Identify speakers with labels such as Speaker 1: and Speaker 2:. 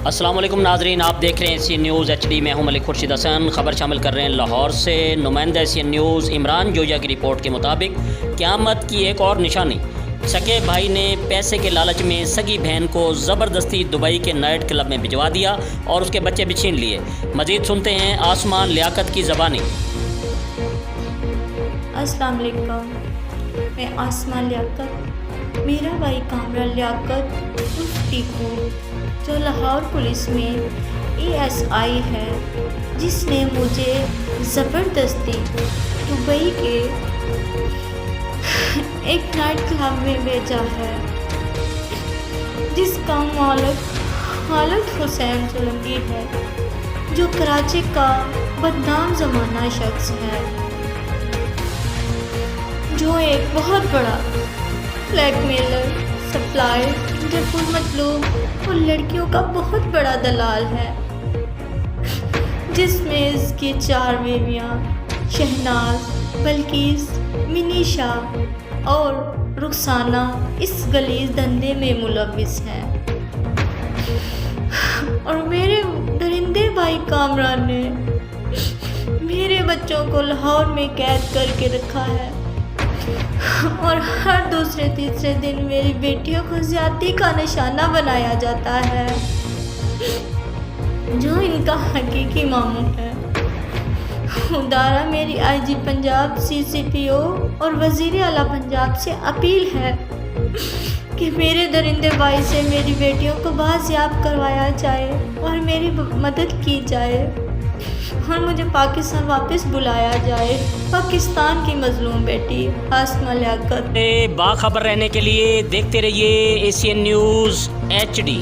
Speaker 1: السلام علیکم ناظرین، آپ دیکھ رہے ہیں سی نیوز ایچ ڈی۔ میں ہوں ملک خورشید حسن۔ خبر شامل کر رہے ہیں لاہور سے۔ نمائندہ سی نیوز عمران جویا کی رپورٹ کے مطابق قیامت کی ایک اور نشانی، سکے بھائی نے پیسے کے لالچ میں سگی بہن کو زبردستی دبئی کے نائٹ کلب میں بھجوا دیا اور اس کے بچے بھی چھین لیے۔ مزید سنتے ہیں آسمان لیاقت کی زبانی۔
Speaker 2: السلام علیکم، میں آسمان لیاقت، میرا بھائی کامران لیاقت عرف ٹیکو جو لاہور پولیس میں ESI ہے، جس نے مجھے زبردستی دبئی کے ایک نائٹ کلب میں بھیجا ہے، جس کا مالک خالد حسین سولنگی ہے، جو کراچی کا بدنام زمانہ شخص ہے، جو ایک بہت بڑا بلیک میلر، سپلائر، غیر مطلوب اور لڑکیوں کا بہت بڑا دلال ہے، جس میں اس کی 4 بیویاں شہناز، بلقیس، منیشا اور رخسانہ اس غلیظ دھندے میں ملوث ہیں، اور میرے درندے بھائی کامران نے میرے بچوں کو لاہور میں قید کر کے رکھا ہے، اور ہر دوسرے تیسرے دن میری بیٹیوں کو زیادتی کا نشانہ بنایا جاتا ہے، جو ان کا حقیقی ماموں ہے۔ ادارہ میری IG پنجاب، CCPO اور وزیر اعلیٰ پنجاب سے اپیل ہے کہ میرے درندے بھائی سے میری بیٹیوں کو بازیاب کروایا جائے اور میری مدد کی جائے، اور مجھے پاکستان واپس بلایا جائے، پاکستان کی مظلوم بیٹی آسمان لیاقت۔
Speaker 1: باخبر رہنے کے لیے دیکھتے رہیے ACN نیوز HD۔